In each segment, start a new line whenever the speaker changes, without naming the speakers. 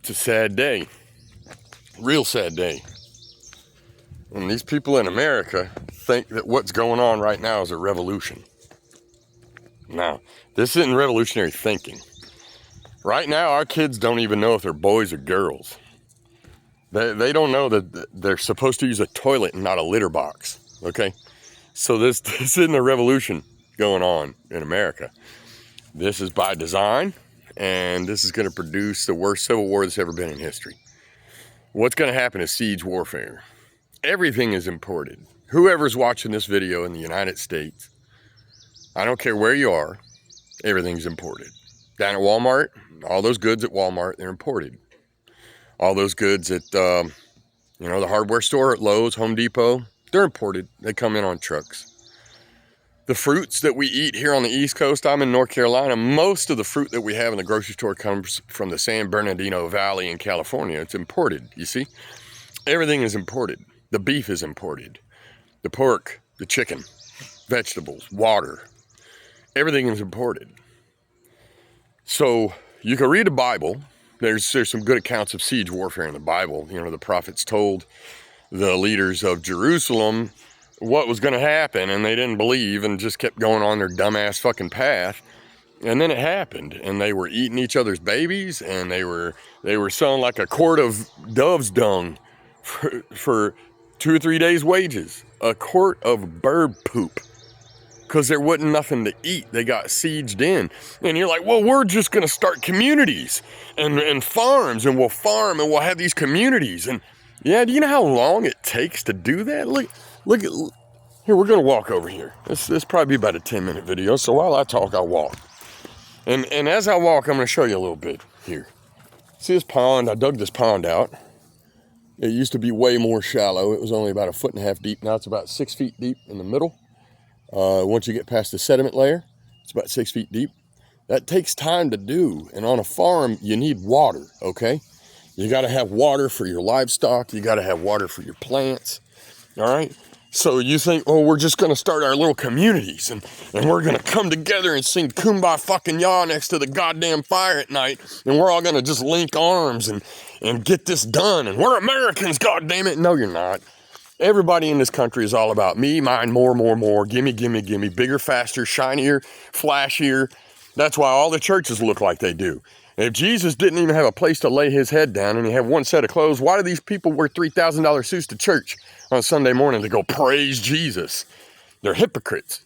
It's a sad day. Real sad day. And these people in America think that what's going on right now is a revolution. Now, this isn't revolutionary thinking. Right now, our kids don't even know if they're boys or girls. They don't know that they're supposed to use a toilet and not a litter box, okay? So this isn't a revolution going on in America. This is by design, and this is going to produce the worst civil war that's ever been in history. What's going to happen is siege warfare. Everything is imported. Whoever's watching this video in the United States, I don't care where you are, everything's imported. Down at Walmart, all those goods at Walmart, they're imported. All those goods at, the hardware store at Lowe's, Home Depot, they're imported. They come in on trucks. The fruits that we eat here on the East Coast, I'm in North Carolina, most of the fruit that we have in the grocery store comes from the San Bernardino Valley in California. It's imported, you see? Everything is imported. The beef is imported. The pork, the chicken, vegetables, water, everything is imported. So you can read the Bible. There's some good accounts of siege warfare in the Bible. You know, the prophets told the leaders of Jerusalem what was going to happen, and they didn't believe and just kept going on their dumbass fucking path. And then it happened, and they were eating each other's babies, and they were selling like a quart of dove's dung for 2 or 3 days' wages. A quart of bird poop. Because there wasn't nothing to eat. They got sieged in. And you're like, well, we're just going to start communities and farms, and we'll farm, and we'll have these communities. And yeah, do you know how long it takes to do that? Look at, here, we're going to walk over here. This probably be about a 10-minute video, so while I talk, I'll walk. And as I walk, I'm going to show you a little bit here. See this pond? I dug this pond out. It used to be way more shallow. It was only about 1.5 feet deep. Now it's about 6 feet deep in the middle. Once you get past the sediment layer, it's about 6 feet deep. That takes time to do. And on a farm, you need water, okay? You got to have water for your livestock. You got to have water for your plants, all right? So you think, oh, we're just going to start our little communities, and we're going to come together and sing Kumbaya fucking Ya next to the goddamn fire at night, and we're all going to just link arms and get this done, and we're Americans, goddammit. No, you're not. Everybody in this country is all about me, mine, more, gimme, bigger, faster, shinier, flashier. That's why all the churches look like they do. If Jesus didn't even have a place to lay his head down and he had one set of clothes, why do these people wear $3,000 suits to church on Sunday morning to go praise Jesus? They're hypocrites.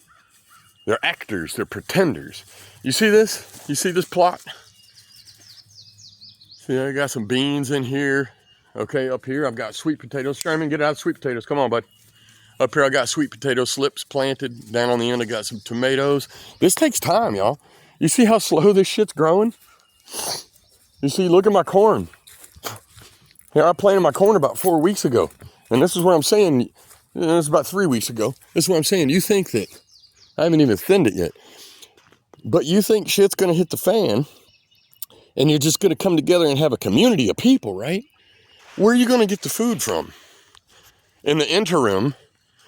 They're actors. They're pretenders. You see this? You see this plot? See, I got some beans in here. Okay, up here I've got sweet potatoes. Sherman, get out of sweet potatoes. Come on, bud. Up here I got sweet potato slips planted. Down on the end I got some tomatoes. This takes time, y'all. You see how slow this shit's growing? You see, look at my corn. Here, I planted my corn about 4 weeks ago. And this is what I'm saying. It's about 3 weeks ago. This is what I'm saying. You think that, I haven't even thinned it yet, but you think shit's going to hit the fan and you're just going to come together and have a community of people, right? Where are you going to get the food from? In the interim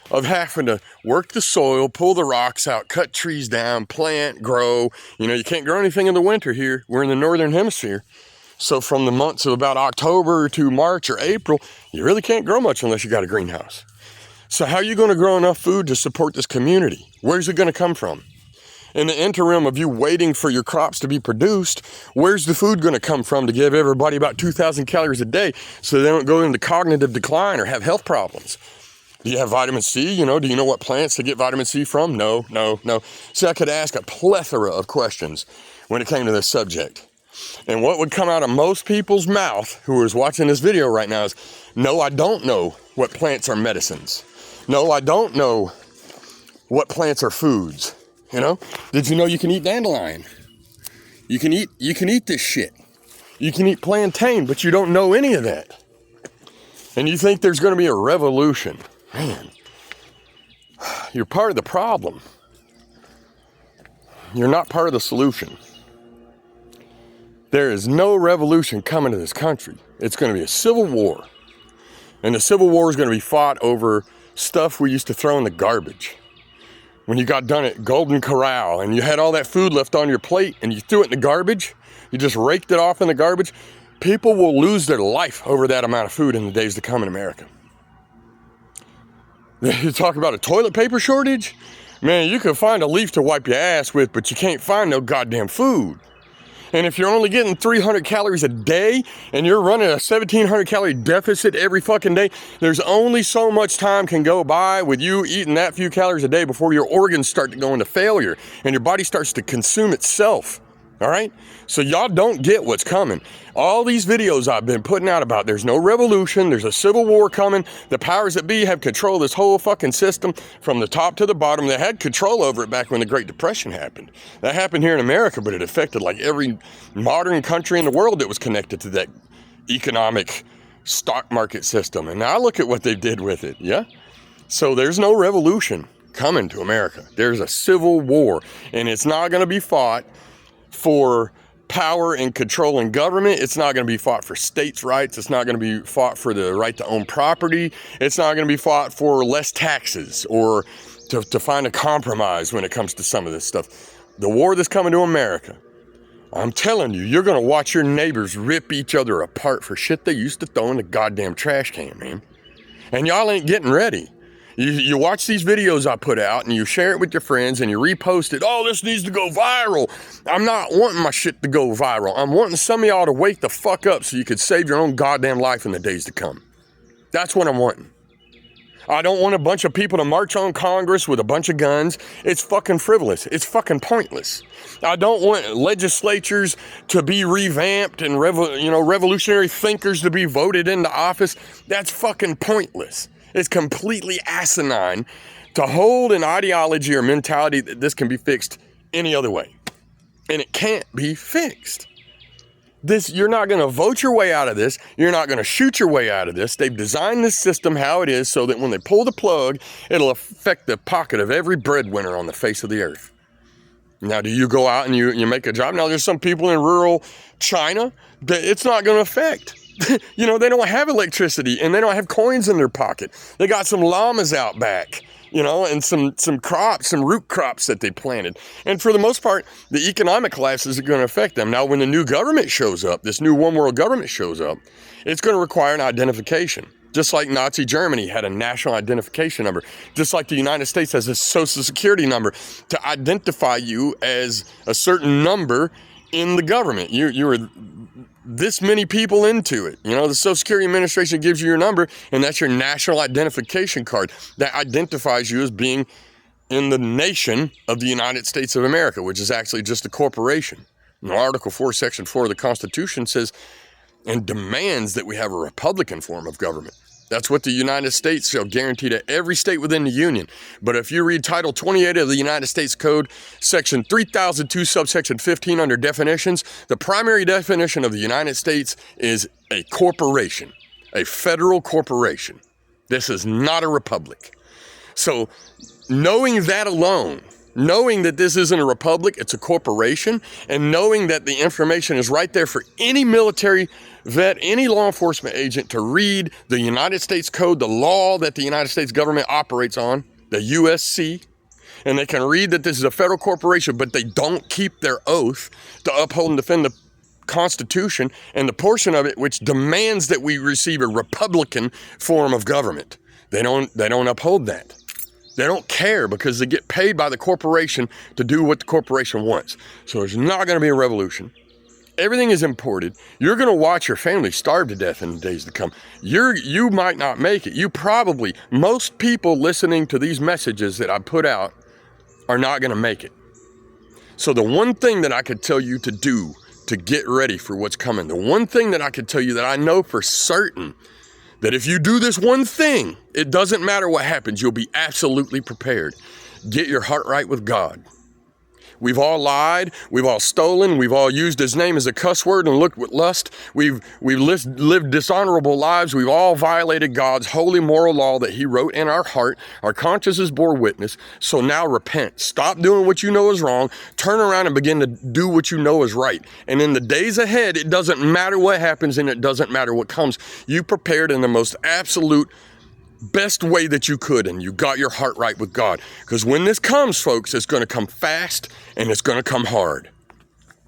of having to work the soil, pull the rocks out, cut trees down, plant, grow. You know, you can't grow anything in the winter here. We're in the northern hemisphere. So from the months of about October to March or April, you really can't grow much unless you got a greenhouse. So how are you going to grow enough food to support this community? Where's it going to come from? In the interim of you waiting for your crops to be produced, where's the food going to come from to give everybody about 2,000 calories a day so they don't go into cognitive decline or have health problems? Do you have vitamin C? You know, do you know what plants to get vitamin C from? No. See, I could ask a plethora of questions when it came to this subject. And what would come out of most people's mouth who is watching this video right now is, no, I don't know what plants are medicines. No, I don't know what plants are foods. You know, did you know you can eat dandelion? You can eat this shit. You can eat plantain, but you don't know any of that. And you think there's going to be a revolution. Man, you're part of the problem. You're not part of the solution. There is no revolution coming to this country. It's going to be a civil war. And the civil war is going to be fought over stuff we used to throw in the garbage. When you got done at Golden Corral and you had all that food left on your plate and you threw it in the garbage, you just raked it off in the garbage. People will lose their life over that amount of food in the days to come in America. You talk about a toilet paper shortage? Man, you can find a leaf to wipe your ass with, but you can't find no goddamn food. And if you're only getting 300 calories a day and you're running a 1,700 calorie deficit every fucking day, there's only so much time can go by with you eating that few calories a day before your organs start to go into failure and your body starts to consume itself. All right? So y'all don't get what's coming. All these videos I've been putting out about there's no revolution, there's a civil war coming, the powers that be have control of this whole fucking system from the top to the bottom. They had control over it back when the Great Depression happened. That happened here in America, but it affected like every modern country in the world that was connected to that economic stock market system. And now look at what they did with it, yeah? So there's no revolution coming to America. There's a civil war, and it's not going to be fought for power and control in government. It's not going to be fought for states' rights. It's not going to be fought for the right to own property. It's not going to be fought for less taxes or to find a compromise when it comes to some of this stuff. The war that's coming to America, I'm telling you, you're going to watch your neighbors rip each other apart for shit they used to throw in the goddamn trash can, man. And y'all ain't getting ready. You watch these videos I put out and you share it with your friends and you repost it. Oh, this needs to go viral. I'm not wanting my shit to go viral. I'm wanting some of y'all to wake the fuck up so you could save your own goddamn life in the days to come. That's what I'm wanting. I don't want a bunch of people to march on Congress with a bunch of guns. It's fucking frivolous. It's fucking pointless. I don't want legislatures to be revamped and revolutionary thinkers to be voted into office. That's fucking pointless. It's completely asinine to hold an ideology or mentality that this can be fixed any other way. And it can't be fixed. You're not going to vote your way out of this. You're not going to shoot your way out of this. They've designed this system how it is so that when they pull the plug, it'll affect the pocket of every breadwinner on the face of the earth. Now, do you go out and you make a job? Now, there's some people in rural China that it's not going to affect. They don't have electricity and they don't have coins in their pocket. They got some llamas out back, and some crops, some root crops that they planted. And for the most part, the economic classes are going to affect them. Now, when the new government shows up, this new one world government shows up, it's going to require an identification. Just like Nazi Germany had a national identification number. Just like the United States has a social security number to identify you as a certain number in the government. You were this many people into it. The Social Security Administration gives you your number, and that's your national identification card that identifies you as being in the nation of the United States of America, which is actually just a corporation. Article 4, Section 4 of the Constitution says and demands that we have a Republican form of government. That's what the United States shall guarantee to every state within the Union. But if you read Title 28 of the United States Code, Section 3002, subsection 15 under definitions, the primary definition of the United States is a corporation, a federal corporation. This is not a republic. So knowing that alone, knowing that this isn't a republic, it's a corporation, and knowing that the information is right there for any military vet, any law enforcement agent to read the United States Code, the law that the United States government operates on, the USC, and they can read that this is a federal corporation, but they don't keep their oath to uphold and defend the Constitution and the portion of it which demands that we receive a Republican form of government. They don't uphold that. They don't care because they get paid by the corporation to do what the corporation wants. So there's not going to be a revolution. Everything is imported. You're going to watch your family starve to death in the days to come. You might not make it. Most people listening to these messages that I put out are not going to make it. So the one thing that I could tell you to do to get ready for what's coming, the one thing that I could tell you that I know for certain, that if you do this one thing, it doesn't matter what happens, you'll be absolutely prepared. Get your heart right with God. We've all lied, we've all stolen, we've all used his name as a cuss word and looked with lust. We've lived dishonorable lives. We've all violated God's holy moral law that he wrote in our heart. Our consciences bore witness. So now repent. Stop doing what you know is wrong. Turn around and begin to do what you know is right. And in the days ahead, it doesn't matter what happens and it doesn't matter what comes. You prepared in the most absolute best way that you could, and you got your heart right with God. Because when this comes, folks, it's going to come fast and it's going to come hard.